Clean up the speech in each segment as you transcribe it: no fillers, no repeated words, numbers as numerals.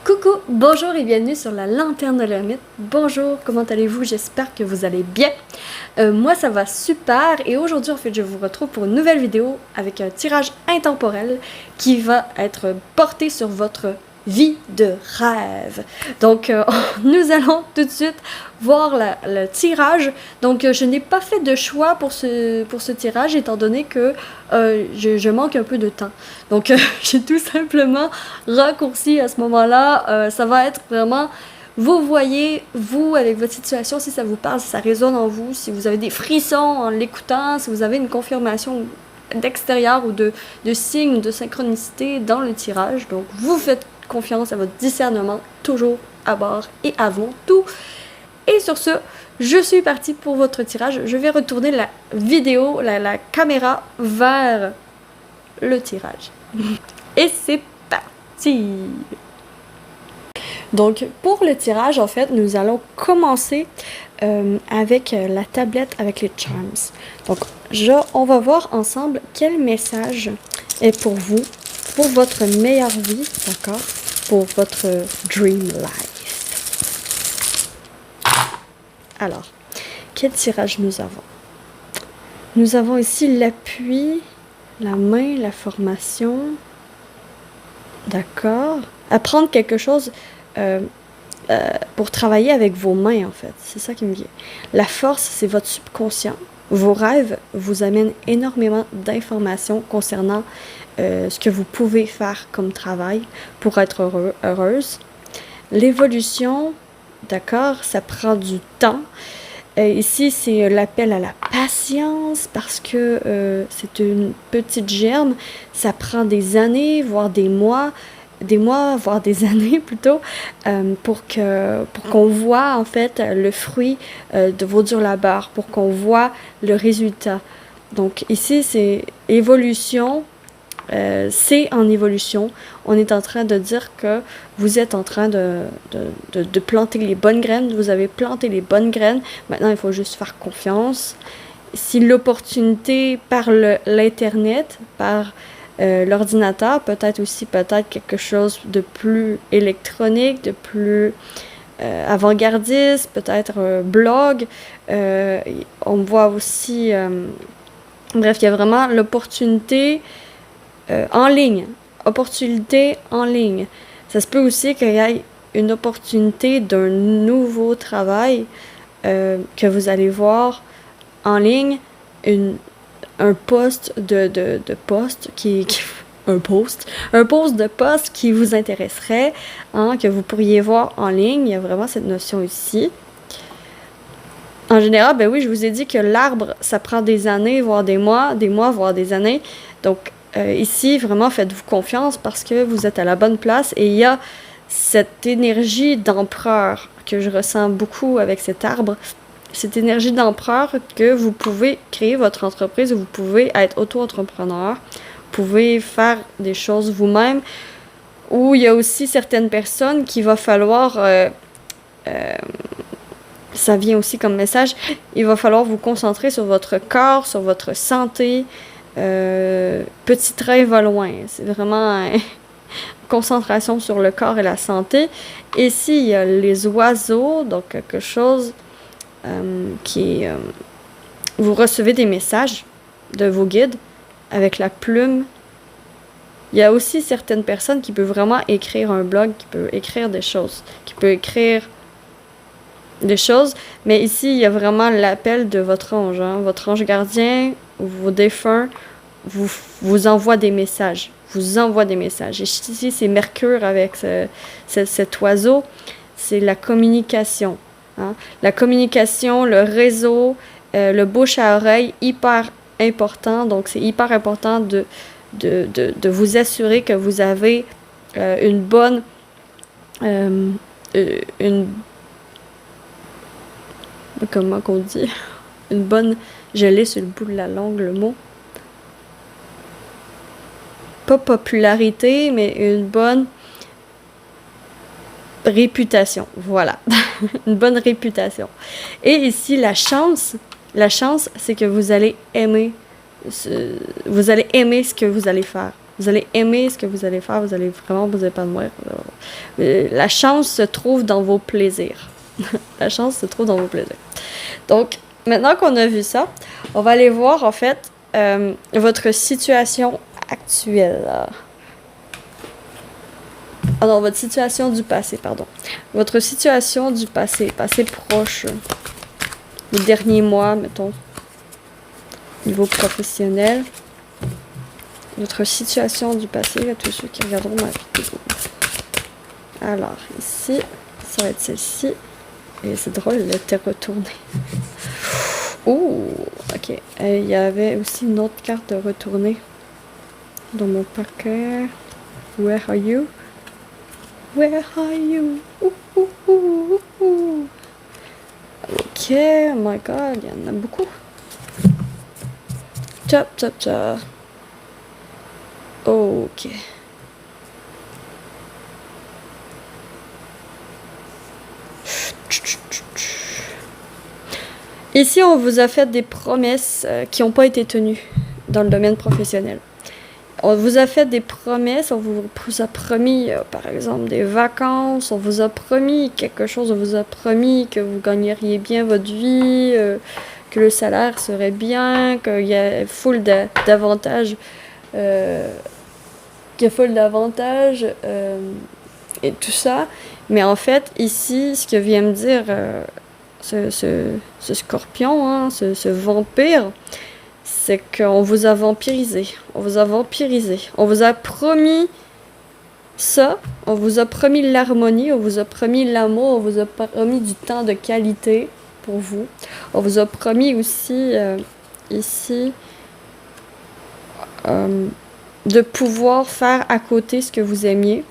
Coucou, bonjour et bienvenue sur la Lanterne de l'Ermite. Bonjour, comment allez-vous? J'espère que vous allez bien. Moi ça va super et aujourd'hui en fait je vous retrouve pour une nouvelle vidéo avec un tirage intemporel qui va être porté sur votre vie de rêve. Donc nous allons tout de suite voir le tirage. Donc je n'ai pas fait de choix pour ce tirage étant donné que je manque un peu de temps. Donc j'ai tout simplement raccourci à ce moment-là. Ça va être vraiment, vous voyez, vous, avec votre situation, si ça vous parle, si ça résonne en vous, si vous avez des frissons en l'écoutant, si vous avez une confirmation d'extérieur ou de signes de synchronicité dans le tirage. Donc vous faites confiance à votre discernement, toujours à bord et avant tout. Et sur ce, je suis partie pour votre tirage. Je vais retourner la vidéo, la caméra vers le tirage. Et c'est parti! Donc, pour le tirage, en fait, nous allons commencer avec la tablette avec les charms. Donc, on va voir ensemble quel message est pour vous, pour votre meilleure vie, d'accord? Pour votre dream life. Alors, quel tirage nous avons? Nous avons ici l'appui, la main, la formation. D'accord. Apprendre quelque chose pour travailler avec vos mains, en fait. C'est ça qui me vient. La force, c'est votre subconscient. Vos rêves vous amènent énormément d'informations concernant ce que vous pouvez faire comme travail pour être heureuse. L'évolution, d'accord, ça prend du temps. Ici, c'est l'appel à la patience parce que c'est une petite germe. Ça prend des années, voire des mois, voire des années plutôt, pour qu'on voit en fait le fruit de vos durs labeurs, pour qu'on voit le résultat. Donc ici, c'est évolution. C'est en évolution. On est en train de dire que vous êtes en train de planter les bonnes graines. Vous avez planté les bonnes graines. Maintenant, il faut juste faire confiance. Si l'opportunité par l'Internet, par l'ordinateur, peut-être quelque chose de plus électronique, de plus avant-gardiste, peut-être un blog. On voit aussi... bref, il y a vraiment l'opportunité... en ligne, opportunité en ligne. Ça se peut aussi qu'il y ait une opportunité d'un nouveau travail que vous allez voir en ligne, un poste de poste un poste de poste qui vous intéresserait, hein, que vous pourriez voir en ligne. Il y a vraiment cette notion ici. En général, ben oui, je vous ai dit que l'arbre, ça prend des années, voire des mois, voire des années. Donc, ici, vraiment, faites-vous confiance parce que vous êtes à la bonne place et il y a cette énergie d'empereur que je ressens beaucoup avec cet arbre. Cette énergie d'empereur que vous pouvez créer votre entreprise, vous pouvez être auto-entrepreneur, vous pouvez faire des choses vous-même, ou il y a aussi certaines personnes qu'il va falloir... ça vient aussi comme message, il va falloir vous concentrer sur votre corps, sur votre santé. Petit train va loin. C'est vraiment concentration sur le corps et la santé. Ici, il y a les oiseaux, donc quelque chose qui est... vous recevez des messages de vos guides avec la plume. Il y a aussi certaines personnes qui peuvent vraiment écrire un blog, qui peuvent écrire des choses, mais ici, il y a vraiment l'appel de votre ange. Hein. Votre ange gardien, vos défunts, vous envoie des messages. Et ici, c'est Mercure avec cet oiseau. C'est la communication. Hein. La communication, le réseau, le bouche à oreille, hyper important. Donc, c'est hyper important de vous assurer que vous avez une bonne... comment qu'on dit? Une bonne... Je l'ai sur le bout de la langue, le mot. Pas popularité, mais une bonne réputation. Voilà. Une bonne réputation. Et ici, la chance, La chance, c'est que vous allez aimer vous allez aimer ce que vous allez faire. Vous allez aimer ce que vous allez faire, vous allez vraiment vous épanouir. La chance se trouve dans vos plaisirs. La chance se trouve dans vos plaisirs. Donc, maintenant qu'on a vu ça, on va aller voir, en fait, votre situation actuelle. Ah non, votre situation du passé, pardon. Votre situation du passé proche. Les derniers mois, mettons. Niveau professionnel. Votre situation du passé, à tous ceux qui regarderont ma vidéo. Alors, ici, ça va être celle-ci. Et c'est drôle, elle était retournée. Ouh, ok. Il y avait aussi une autre carte de retourner dans mon paquet. Where are you? Where are you? Ok, oh my god, il y en a beaucoup. Chop, chop, chop. Ok. Ici, on vous a fait des promesses qui n'ont pas été tenues dans le domaine professionnel. On vous a fait des promesses, on vous a promis, par exemple, des vacances, on vous a promis quelque chose, on vous a promis que vous gagneriez bien votre vie, que le salaire serait bien, qu'il y a full d'avantages, et tout ça. Mais en fait, ici, ce que vient me dire ce scorpion, hein, ce vampire, c'est qu'on vous a vampirisé. On vous a vampirisé. On vous a promis ça. On vous a promis l'harmonie. On vous a promis l'amour. On vous a promis du temps de qualité pour vous. On vous a promis aussi, ici, de pouvoir faire à côté ce que vous aimiez.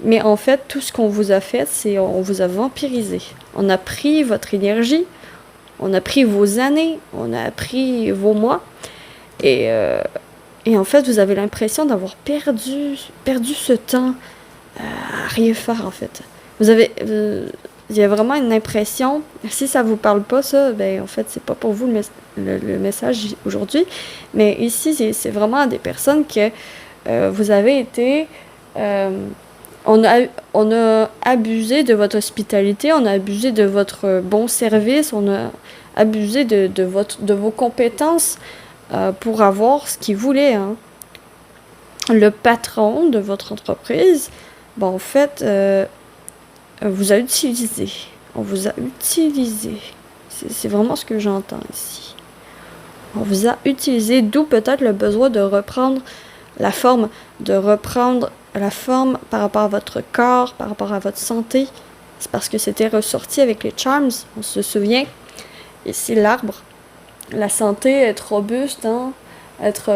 Mais en fait, tout ce qu'on vous a fait, c'est on vous a vampirisé. On a pris votre énergie. On a pris vos années. On a pris vos mois. Et en fait, vous avez l'impression d'avoir perdu ce temps à rien faire, en fait. Il y a vraiment une impression, si ça vous parle pas, ça, ben en fait, c'est pas pour vous le message aujourd'hui. Mais ici, c'est vraiment des personnes que vous avez été... on a abusé de votre hospitalité, on a abusé de votre bon service, on a abusé de vos compétences pour avoir ce qu'il voulait. Hein. Le patron de votre entreprise, ben, en fait, vous a utilisé. On vous a utilisé. C'est vraiment ce que j'entends ici. On vous a utilisé, d'où peut-être le besoin de reprendre la forme, par rapport à votre corps, par rapport à votre santé. C'est parce que c'était ressorti avec les charms, on se souvient. Ici, l'arbre. La santé, être robuste, hein, être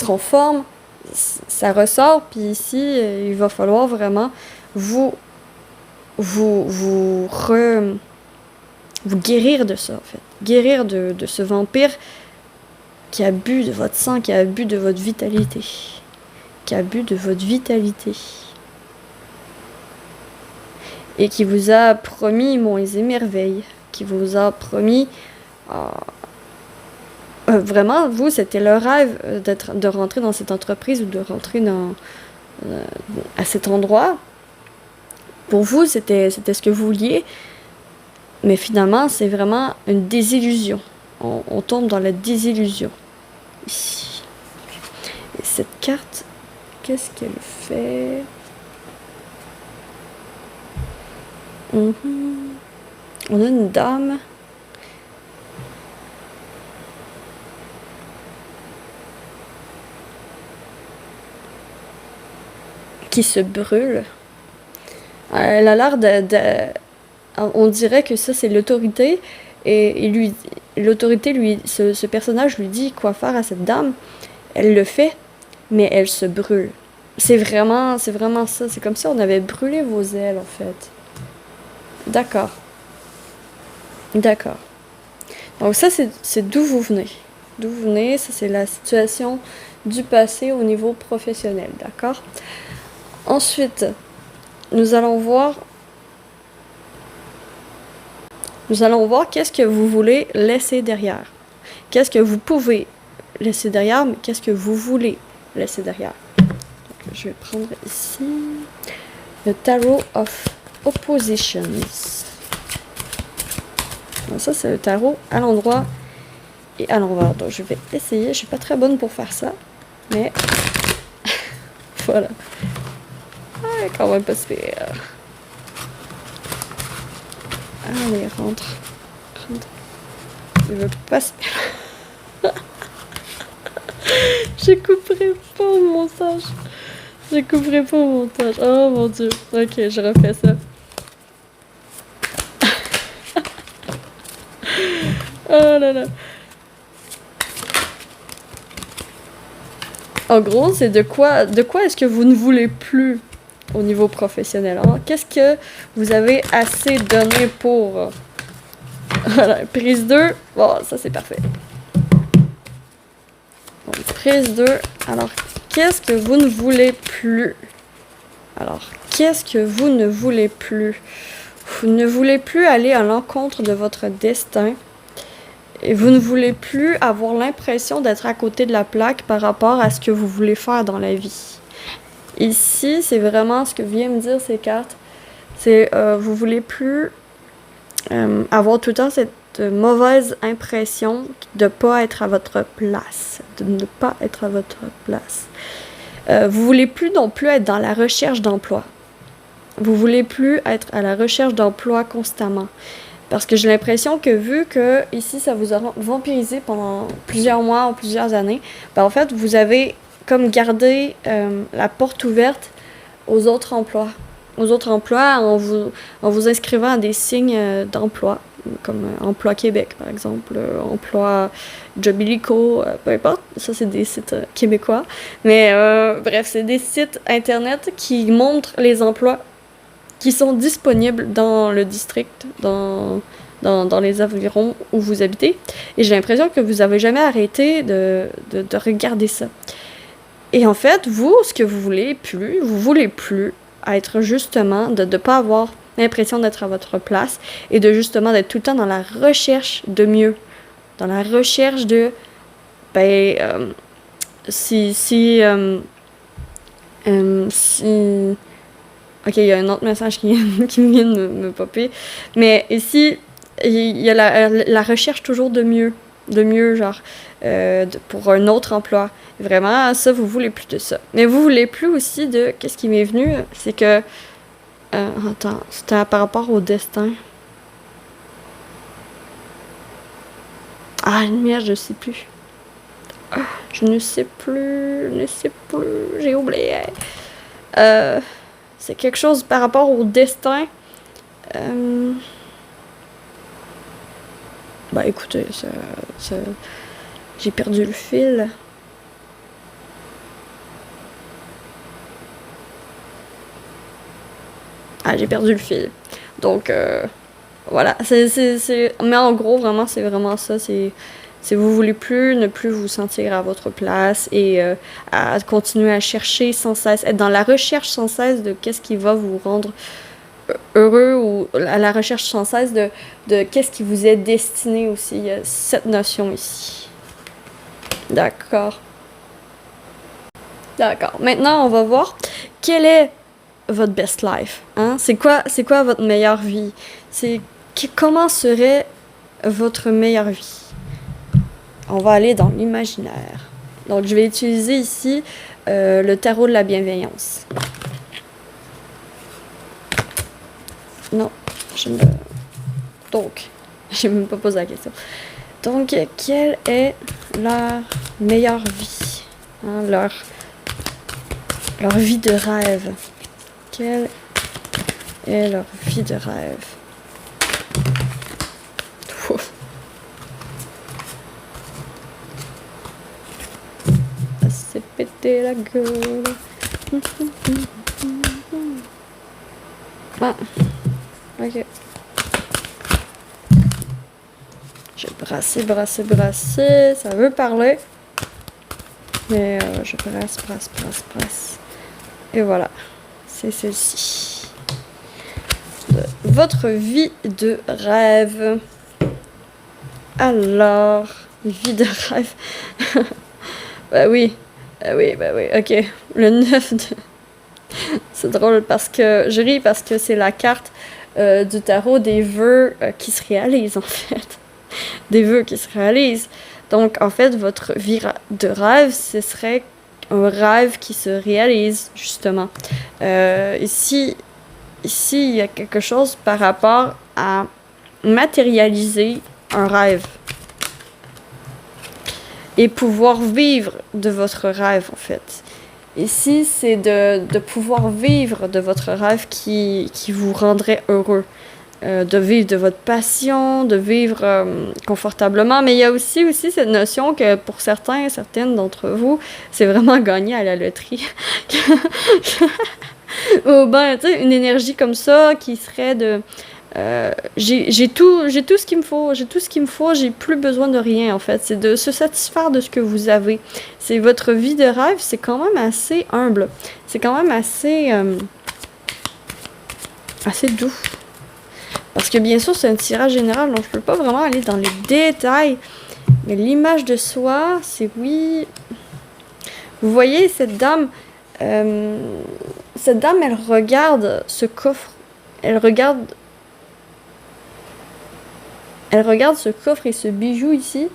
en forme, ça ressort. Puis ici, il va falloir vraiment vous guérir de ça, en fait. Guérir de ce vampire qui a bu de votre sang, qui a bu de votre vitalité. Qui a bu de votre vitalité. Et qui vous a promis monts et merveilles. Qui vous a promis... vraiment, vous, c'était le rêve de rentrer dans cette entreprise ou de rentrer à cet endroit. Pour vous, c'était ce que vous vouliez. Mais finalement, c'est vraiment une désillusion. On tombe dans la désillusion. Ici. Et cette carte, qu'est-ce qu'elle fait? On a une dame. Qui se brûle. Elle a l'air on dirait que ça, c'est l'autorité. Et l'autorité, ce personnage lui dit quoi faire à cette dame. Elle le fait, mais elle se brûle. C'est vraiment ça. C'est comme si on avait brûlé vos ailes, en fait. D'accord. D'accord. Donc ça, c'est d'où vous venez. D'où vous venez, ça, c'est la situation du passé au niveau professionnel, d'accord? Ensuite, nous allons voir nous allons voir qu'est-ce que vous voulez laisser derrière. Qu'est-ce que vous pouvez laisser derrière, mais qu'est-ce que vous voulez laisser derrière. Donc, je vais prendre ici le Tarot of Oppositions. Donc, ça, c'est le tarot à l'endroit et à l'envers. Donc, je vais essayer. Je suis pas très bonne pour faire ça, mais voilà. Ah, quand même pas super. Allez, rentre. Je veux pas se... Je couperai pas au montage. Je couperai pas au montage. Oh mon dieu. Ok, je refais ça. Oh là là. En gros, c'est de quoi est-ce que vous ne voulez plus au niveau professionnel, hein? Qu'est-ce que vous avez assez donné pour... Voilà, prise 2. Bon, ça c'est parfait. Bon, prise 2. Alors, qu'est-ce que vous ne voulez plus? Alors, qu'est-ce que vous ne voulez plus? Vous ne voulez plus aller à l'encontre de votre destin. Et vous ne voulez plus avoir l'impression d'être à côté de la plaque par rapport à ce que vous voulez faire dans la vie. Ici, c'est vraiment ce que viennent me dire ces cartes. C'est vous voulez plus avoir tout le temps cette mauvaise impression de ne pas être à votre place. De ne pas être à votre place. Vous voulez plus non plus être dans la recherche d'emploi. Vous voulez plus être à la recherche d'emploi constamment. Parce que j'ai l'impression que vu que ici ça vous a vampirisé pendant plusieurs mois ou plusieurs années, ben en fait vous avez comme gardé la porte ouverte aux autres emplois. Aux autres emplois en vous inscrivant à des signes d'emploi, comme Emploi Québec par exemple, Emploi Jobilico, peu importe, ça c'est des sites québécois. Mais bref, c'est des sites internet qui montrent les emplois qui sont disponibles dans le district, dans les environs où vous habitez. Et j'ai l'impression que vous n'avez jamais arrêté de regarder ça. Et en fait, vous, ce que vous voulez plus être justement, de ne pas avoir l'impression d'être à votre place et de justement d'être tout le temps dans la recherche de mieux. Dans la recherche de, si ok, il y a un autre message qui vient de me popper. Mais ici, il y a la recherche toujours de mieux, genre, pour un autre emploi. Vraiment, ça, vous voulez plus de ça. Mais vous voulez plus aussi de... Qu'est-ce qui m'est venu? C'est que... attends, c'était par rapport au destin. Ah, merde, je sais plus. Je ne sais plus, j'ai oublié. C'est quelque chose par rapport au destin. Bah écoutez, j'ai perdu le fil. Ah, j'ai perdu le fil. Donc, voilà. Mais en gros, vraiment, c'est vraiment ça. C'est vous voulez ne plus vous sentir à votre place et à continuer à chercher sans cesse, être dans la recherche sans cesse de qu'est-ce qui va vous rendre heureux ou à la recherche sans cesse de qu'est-ce qui vous est destiné aussi. Il y a cette notion ici. D'accord. D'accord. Maintenant, on va voir quelle est votre best life. Hein? C'est quoi votre meilleure vie? Comment serait votre meilleure vie? On va aller dans l'imaginaire. Donc, je vais utiliser ici le tarot de la bienveillance. Non, Donc, je n'ai même pas posé la question. Donc, quelle est leur meilleure vie? Hein, leur vie de rêve. Quelle est leur vie de rêve? C'est pété la gueule. Ah, ok. Je vais brasser. Ça veut parler. Mais je brasse. Et voilà. C'est celle-ci. votre vie de rêve. Alors, vie de rêve. Ben oui, ok. Le 9 de... C'est drôle parce que je ris parce que c'est la carte du tarot des vœux qui se réalisent en fait. Des vœux qui se réalisent. Donc en fait, votre vie de rêve, ce serait un rêve qui se réalise justement. Ici, il y a quelque chose par rapport à matérialiser un rêve et pouvoir vivre de votre rêve en fait. Ici, c'est de pouvoir vivre de votre rêve qui vous rendrait heureux. De vivre de votre passion, de vivre confortablement. Mais il y a aussi cette notion que pour certaines d'entre vous, c'est vraiment gagner à la loterie. Ou ben, tu sais, une énergie comme ça qui serait de... j'ai tout ce qu'il me faut, j'ai plus besoin de rien en fait, c'est de se satisfaire de ce que vous avez. C'est votre vie de rêve, c'est quand même assez humble, c'est quand même assez doux. Parce que bien sûr c'est un tirage général, donc je peux pas vraiment aller dans les détails, mais l'image de soi, c'est oui. Vous voyez cette dame, elle regarde ce coffre, elle regarde ce coffre et ce bijou ici.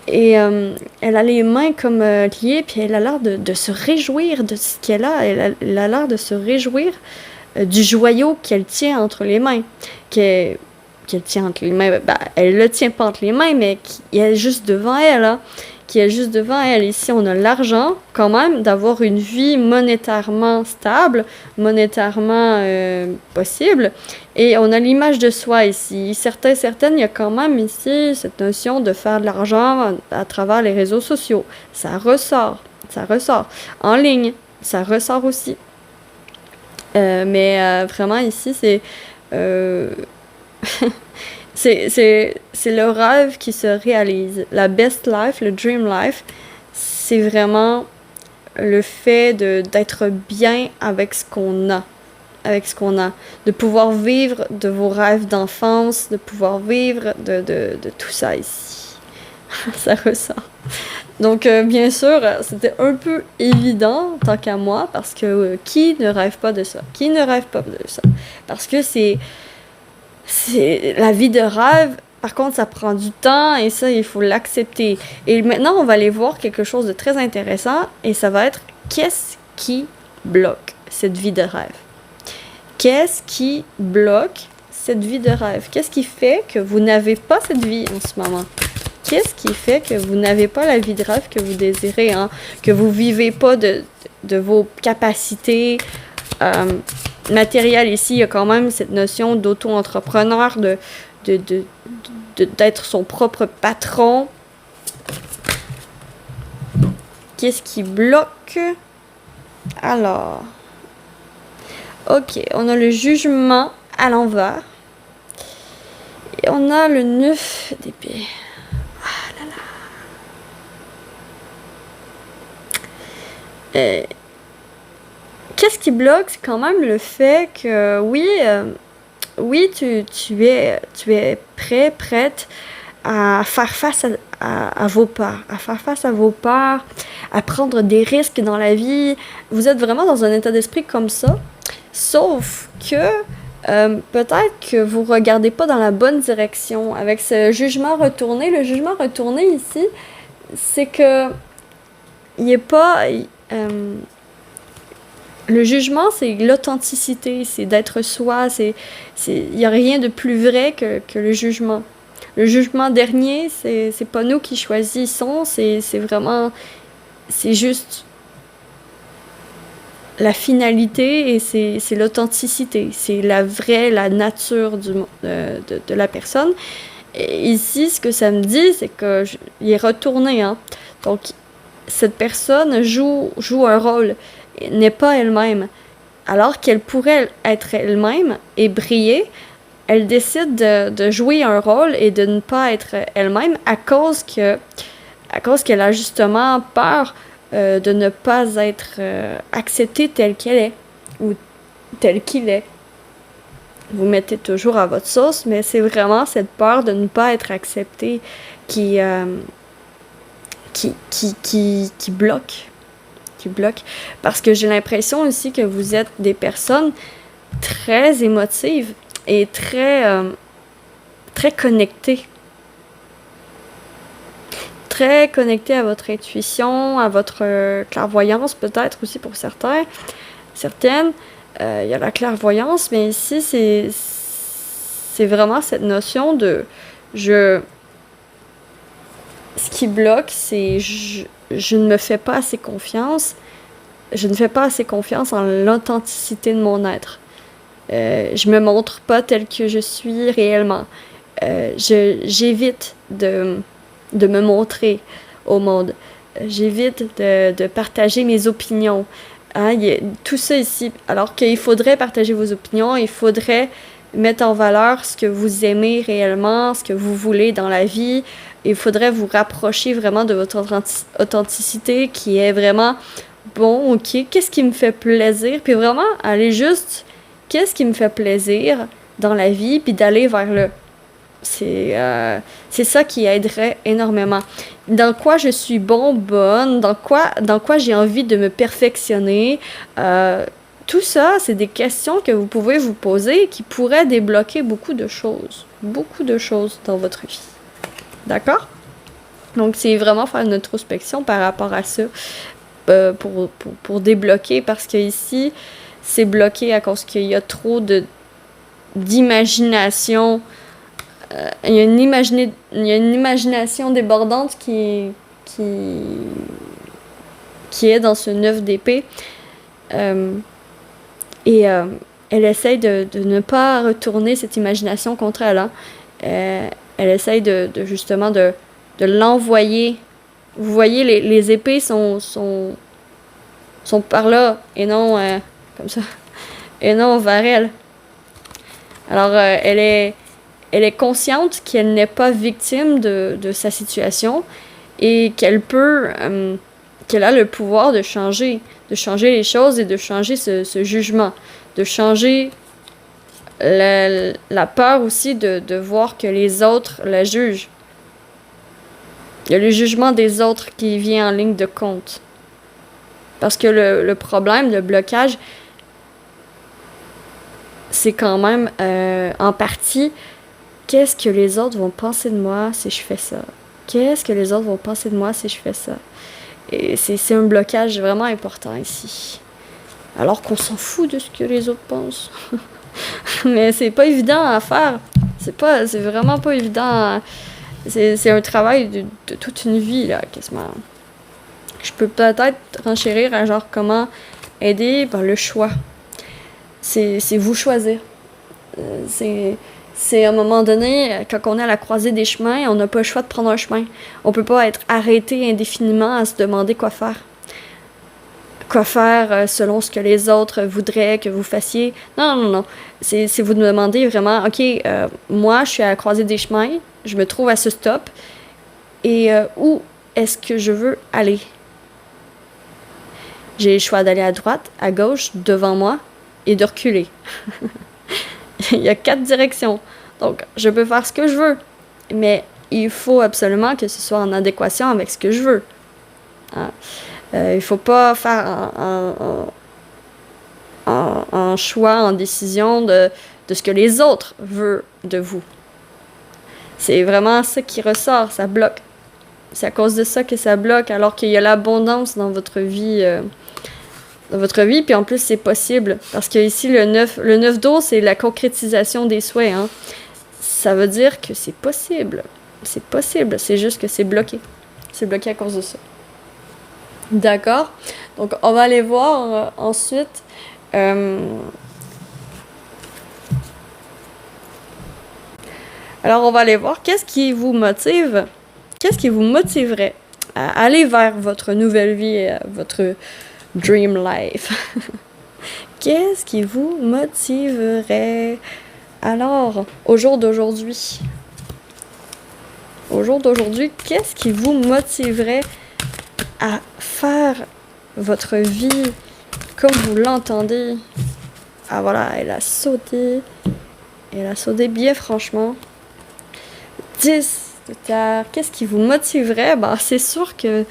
Et elle a les mains comme liées, puis elle a l'air de se réjouir de ce qu'elle a. Elle a l'air de se réjouir du joyau qu'elle tient entre les mains. Qu'elle tient entre les mains. Ben, elle le tient pas entre les mains, mais qui est juste devant elle. Hein. Qui est juste devant elle. Ici, on a l'argent, quand même, d'avoir une vie monétairement stable, monétairement possible. Et on a l'image de soi ici. Certaines, il y a quand même ici cette notion de faire de l'argent à travers les réseaux sociaux. Ça ressort. En ligne, ça ressort aussi. Mais vraiment, ici, c'est... c'est le rêve qui se réalise. La best life, le dream life, c'est vraiment le fait d'être bien avec ce qu'on a. De pouvoir vivre de vos rêves d'enfance, de pouvoir vivre de tout ça ici. Ça ressort. Donc, bien sûr, c'était un peu évident, tant qu'à moi, parce que qui ne rêve pas de ça? Parce que c'est la vie de rêve. Par contre, ça prend du temps et ça, il faut l'accepter. Et maintenant, on va aller voir quelque chose de très intéressant et ça va être qu'est-ce qui bloque cette vie de rêve? Qu'est-ce qui bloque cette vie de rêve? Qu'est-ce qui fait que vous n'avez pas cette vie en ce moment? Qu'est-ce qui fait que vous n'avez pas la vie de rêve que vous désirez, hein? Que vous vivez pas de vos capacités matérielles? Ici, il y a quand même cette notion d'auto-entrepreneur, d'être son propre patron. Qu'est-ce qui bloque? Alors, ok, on a le jugement à l'envers. Et on a le 9 d'épée. Ah là là. Qu'est-ce qui bloque? C'est quand même le fait que, oui, tu es prête à faire face à vos peurs, à prendre des risques dans la vie. Vous êtes vraiment dans un état d'esprit comme ça, sauf que peut-être que vous regardez pas dans la bonne direction avec ce jugement retourné. Le jugement retourné ici, c'est que il est pas... le jugement, c'est l'authenticité, c'est d'être soi, il n'y a rien de plus vrai que le jugement. Le jugement dernier, c'est pas nous qui choisissons, c'est juste la finalité et c'est l'authenticité, c'est la nature de la personne. Et ici, ce que ça me dit, c'est qu'il est retourné, hein. Donc, cette personne joue un rôle, n'est pas elle-même. Alors qu'elle pourrait être elle-même et briller, elle décide de jouer un rôle et de ne pas être elle-même à cause qu'elle a justement peur de ne pas être acceptée telle qu'elle est ou tel qu'il est. vous mettez toujours à votre sauce, mais c'est vraiment cette peur de ne pas être accepté qui, qui bloque. Qui bloque. Parce que j'ai l'impression aussi que vous êtes des personnes très émotives et très connectées. Très connectées à votre intuition, à votre clairvoyance peut-être aussi pour certaines. Il y a la clairvoyance, mais ici c'est vraiment cette notion de ce qui bloque, c'est je ne me fais pas assez confiance. Je ne fais pas assez confiance en l'authenticité de mon être. Je me montre pas telle que je suis réellement. J'évite de me montrer au monde. J'évite de partager mes opinions. Hein, tout ça ici. Alors qu'il faudrait partager vos opinions, il faudrait mettre en valeur ce que vous aimez réellement, ce que vous voulez dans la vie. Il faudrait vous rapprocher vraiment de votre authenticité qui est vraiment, bon, ok, qu'est-ce qui me fait plaisir? Puis vraiment, aller juste, qu'est-ce qui me fait plaisir dans la vie, puis d'aller vers le. C'est ça qui aiderait énormément. Dans quoi je suis bonne, dans quoi j'ai envie de me perfectionner. Tout ça, c'est des questions que vous pouvez vous poser qui pourraient débloquer beaucoup de choses dans votre vie. D'accord? Donc, c'est vraiment faire une introspection par rapport à ça pour débloquer parce que ici, c'est bloqué à cause qu'il y a trop d'imagination. Il y a une imagination débordante qui est dans ce 9 d'épée. Elle essaye de ne pas retourner cette imagination contre elle. Hein. Elle essaye justement de l'envoyer. Vous voyez, les épées sont par là et non comme ça. Et non vers elle. Alors, elle est consciente qu'elle n'est pas victime de sa situation et qu'elle a le pouvoir de changer les choses et de changer ce jugement, de changer la peur aussi de voir que les autres la jugent. Il y a le jugement des autres qui vient en ligne de compte. Parce que le problème, le blocage, c'est quand même en partie qu'est-ce que les autres vont penser de moi si je fais ça? Qu'est-ce que les autres vont penser de moi si je fais ça? Et c'est un blocage vraiment important ici. Alors qu'on s'en fout de ce que les autres pensent. Mais c'est pas évident à faire. C'est vraiment pas évident. C'est un travail de toute une vie, là, quasiment. Je peux peut-être renchérir à genre comment aider par le choix. C'est vous choisir. C'est à un moment donné, quand on est à la croisée des chemins, on n'a pas le choix de prendre un chemin. On peut pas être arrêté indéfiniment à se demander quoi faire. Quoi faire selon ce que les autres voudraient que vous fassiez. Non. C'est vous demander vraiment, ok, moi, je suis à la croisée des chemins, je me trouve à ce stop, et où est-ce que je veux aller? J'ai le choix d'aller à droite, à gauche, devant moi, et de reculer. Il y a 4 directions. Donc, je peux faire ce que je veux. Mais il faut absolument que ce soit en adéquation avec ce que je veux. Hein? Il faut pas faire un choix, en décision de ce que les autres veulent de vous. C'est vraiment ça qui ressort, ça bloque. C'est à cause de ça que ça bloque, alors qu'il y a l'abondance dans votre vie. Puis en plus, c'est possible. Parce que ici, le 9 d'eau, c'est la concrétisation des souhaits. Hein. Ça veut dire que c'est possible. C'est possible, c'est juste que c'est bloqué. C'est bloqué à cause de ça. D'accord? Donc, on va aller voir ensuite. Alors, on va aller voir qu'est-ce qui vous motive. Qu'est-ce qui vous motiverait à aller vers votre nouvelle vie, votre dream life? Qu'est-ce qui vous motiverait? Alors, au jour d'aujourd'hui, qu'est-ce qui vous motiverait à faire votre vie comme vous l'entendez? Ah voilà, elle a sauté. Et la saut des billets, franchement. 10 de terre. Qu'est-ce qui vous motiverait? Ben, c'est sûr que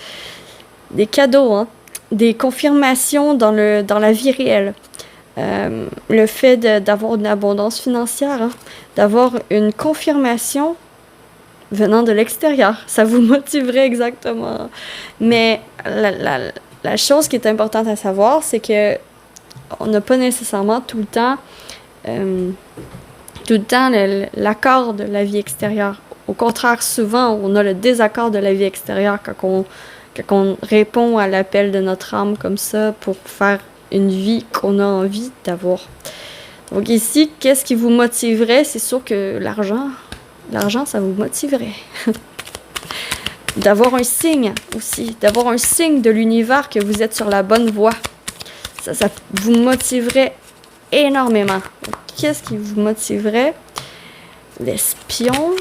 des cadeaux, hein. Des confirmations dans la vie réelle. Le fait d'avoir une abondance financière, hein, d'avoir une confirmation venant de l'extérieur, ça vous motiverait exactement. Mais la chose qui est importante à savoir, c'est que on n'a pas nécessairement tout le temps l'accord de la vie extérieure. Au contraire, souvent, on a le désaccord de la vie extérieure quand on répond à l'appel de notre âme comme ça pour faire une vie qu'on a envie d'avoir. Donc ici, qu'est-ce qui vous motiverait? C'est sûr que l'argent, ça vous motiverait. D'avoir un signe aussi, d'avoir un signe de l'univers que vous êtes sur la bonne voie. Ça vous motiverait énormément. Donc, qu'est-ce qui vous motiverait? L'espion.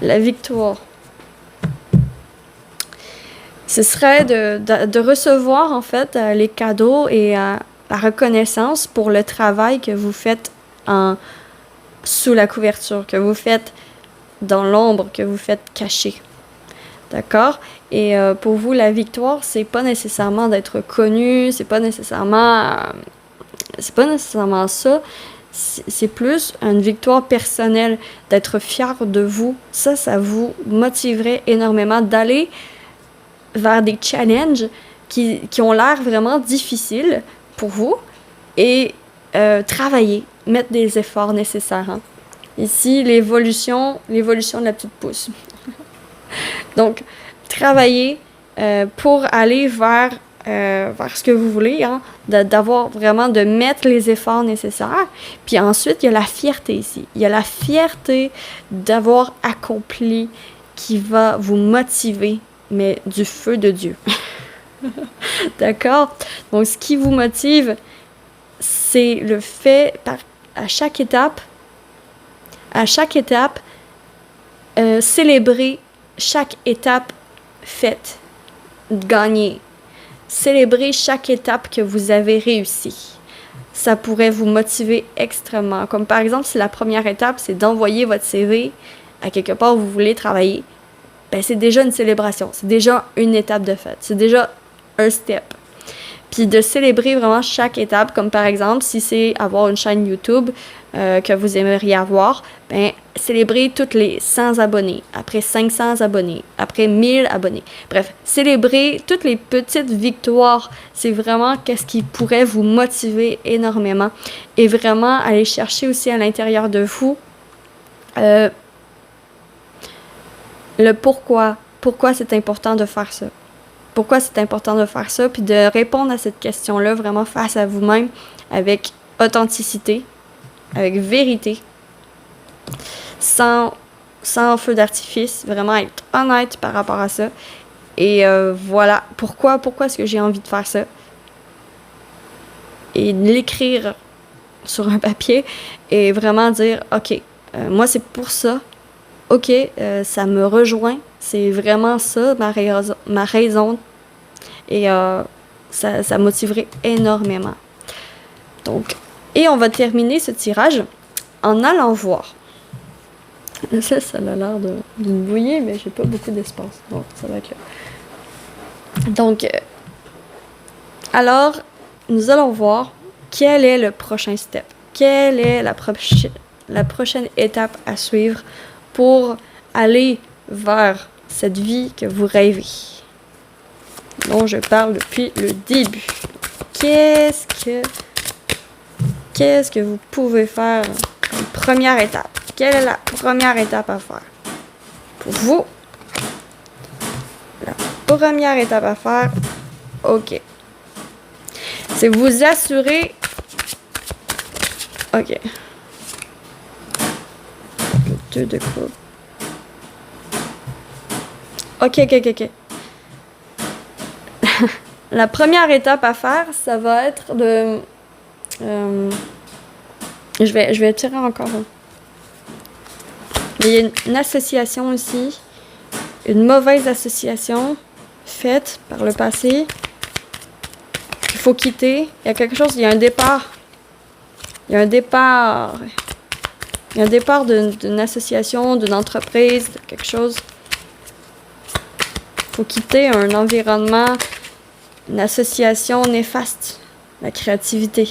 La victoire. Ce serait de recevoir, en fait, les cadeaux et la reconnaissance pour le travail que vous faites sous la couverture, que vous faites dans l'ombre, que vous faites caché. D'accord? Et pour vous, la victoire, c'est pas nécessairement d'être connu, c'est pas nécessairement ça. C'est plus une victoire personnelle, d'être fier de vous. Ça vous motiverait énormément d'aller vers des challenges qui ont l'air vraiment difficiles pour vous et travailler, mettre des efforts nécessaires. Hein. Ici, l'évolution de la petite pousse. Donc, travailler pour aller vers ce que vous voulez, hein, d'avoir vraiment, de mettre les efforts nécessaires. Puis ensuite, il y a la fierté ici. Il y a la fierté d'avoir accompli qui va vous motiver, mais du feu de Dieu. D'accord? Donc, ce qui vous motive, c'est le fait, à chaque étape, célébrer chaque étape faite, gagner. Célébrer chaque étape que vous avez réussi. Ça pourrait vous motiver extrêmement. Comme par exemple, si la première étape, c'est d'envoyer votre CV à quelque part où vous voulez travailler, ben c'est déjà une célébration. C'est déjà une étape de fête. C'est déjà un step. Puis de célébrer vraiment chaque étape, comme par exemple, si c'est avoir une chaîne YouTube que vous aimeriez avoir, ben célébrer toutes les 100 abonnés, après 500 abonnés, après 1000 abonnés. Bref, célébrer toutes les petites victoires, c'est vraiment qu'est-ce qui pourrait vous motiver énormément et vraiment aller chercher aussi à l'intérieur de vous le pourquoi c'est important de faire ça. Pourquoi c'est important de faire ça, puis de répondre à cette question-là vraiment face à vous-même avec authenticité, avec vérité, sans feu d'artifice, vraiment être honnête par rapport à ça. Et voilà, pourquoi est-ce que j'ai envie de faire ça? Et de l'écrire sur un papier et vraiment dire, OK, moi c'est pour ça, OK, ça me rejoint, c'est vraiment ça ma raison et ça motiverait énormément. Donc, et on va terminer ce tirage en allant voir. Ça a l'air d'une bouillie, mais j'ai pas beaucoup d'espace. Bon, ça va être là. Donc, alors, nous allons voir quel est le prochain step. Quelle est la prochaine étape à suivre pour aller vers cette vie que vous rêvez, dont je parle depuis le début. Qu'est-ce que vous pouvez faire comme première étape? Quelle est la première étape à faire? Pour vous, la première étape à faire, OK, c'est vous assurer... OK. Le 2 de coupe. OK. La première étape à faire, ça va être de... je vais tirer encore un. Il y a une association aussi, une mauvaise association faite par le passé qu'il faut quitter. Il y a quelque chose, il y a un départ Il y a un départ. Il y a un départ d'une association, d'une entreprise, de quelque chose. Il faut quitter un environnement, une association néfaste, la créativité.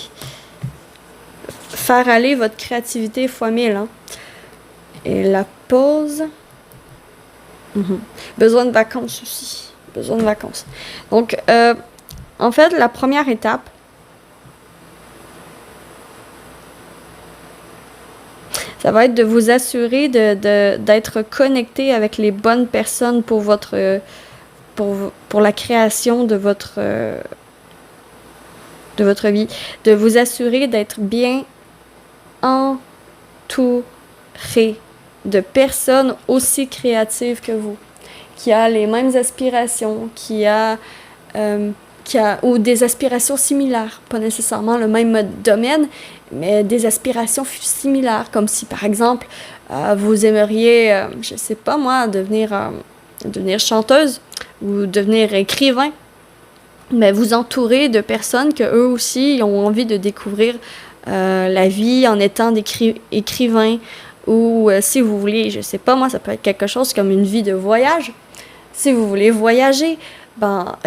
Faire aller votre créativité fois 1000. Hein. Et la pause. Besoin de vacances aussi. Besoin de vacances. Donc, en fait, la première étape, ça va être de vous assurer d'être connecté avec les bonnes personnes pour pour la création de votre vie. De vous assurer d'être bien entouré de personnes aussi créatives que vous, qui a les mêmes aspirations, ou des aspirations similaires, pas nécessairement le même domaine, mais des aspirations similaires, comme si par exemple vous aimeriez, je sais pas moi, devenir chanteuse ou devenir écrivain, mais vous entourez de personnes que eux aussi ont envie de découvrir la vie en étant écrivains, ou si vous voulez, je sais pas moi, ça peut être quelque chose comme une vie de voyage. Si vous voulez voyager,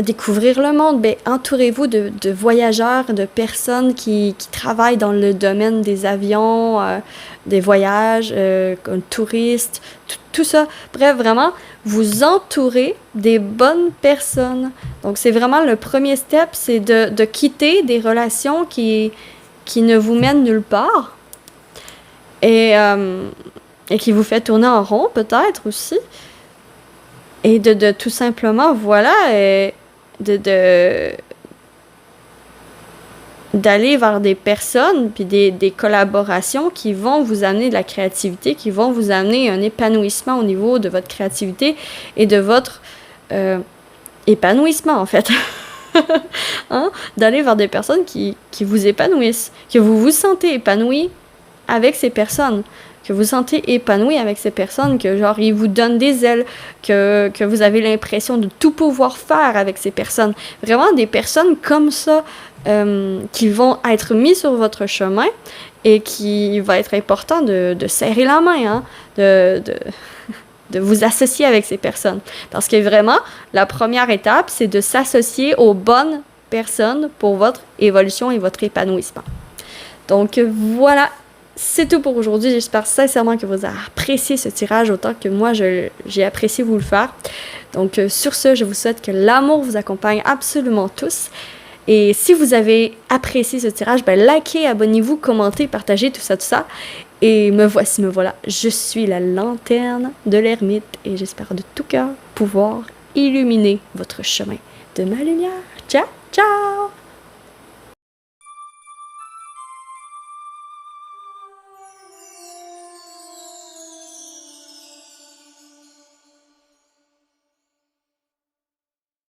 découvrir le monde, entourez-vous de voyageurs, de personnes qui travaillent dans le domaine des avions, des voyages, comme touristes, tout ça. Bref, vraiment, vous entourez des bonnes personnes. Donc, c'est vraiment le premier step, c'est de quitter des relations qui ne vous mènent nulle part et qui vous fait tourner en rond, peut-être aussi. Et de tout simplement, voilà, d'aller vers des personnes, puis des collaborations qui vont vous amener de la créativité, qui vont vous amener un épanouissement au niveau de votre créativité et de votre épanouissement, en fait. Hein? D'aller vers des personnes qui vous épanouissent, que vous vous sentez épanoui avec ces personnes. Que vous sentez épanoui avec ces personnes, que genre ils vous donnent des ailes, que vous avez l'impression de tout pouvoir faire avec ces personnes. Vraiment des personnes comme ça qui vont être mis sur votre chemin et qui va être important de serrer la main, hein, de vous associer avec ces personnes. Parce que vraiment, la première étape, c'est de s'associer aux bonnes personnes pour votre évolution et votre épanouissement. Donc voilà. C'est tout pour aujourd'hui. J'espère sincèrement que vous avez apprécié ce tirage autant que moi, j'ai apprécié vous le faire. Donc, sur ce, je vous souhaite que l'amour vous accompagne absolument tous. Et si vous avez apprécié ce tirage, likez, abonnez-vous, commentez, partagez, tout ça. Et me voilà. Je suis la lanterne de l'ermite et j'espère de tout cœur pouvoir illuminer votre chemin de ma lumière. Ciao, ciao!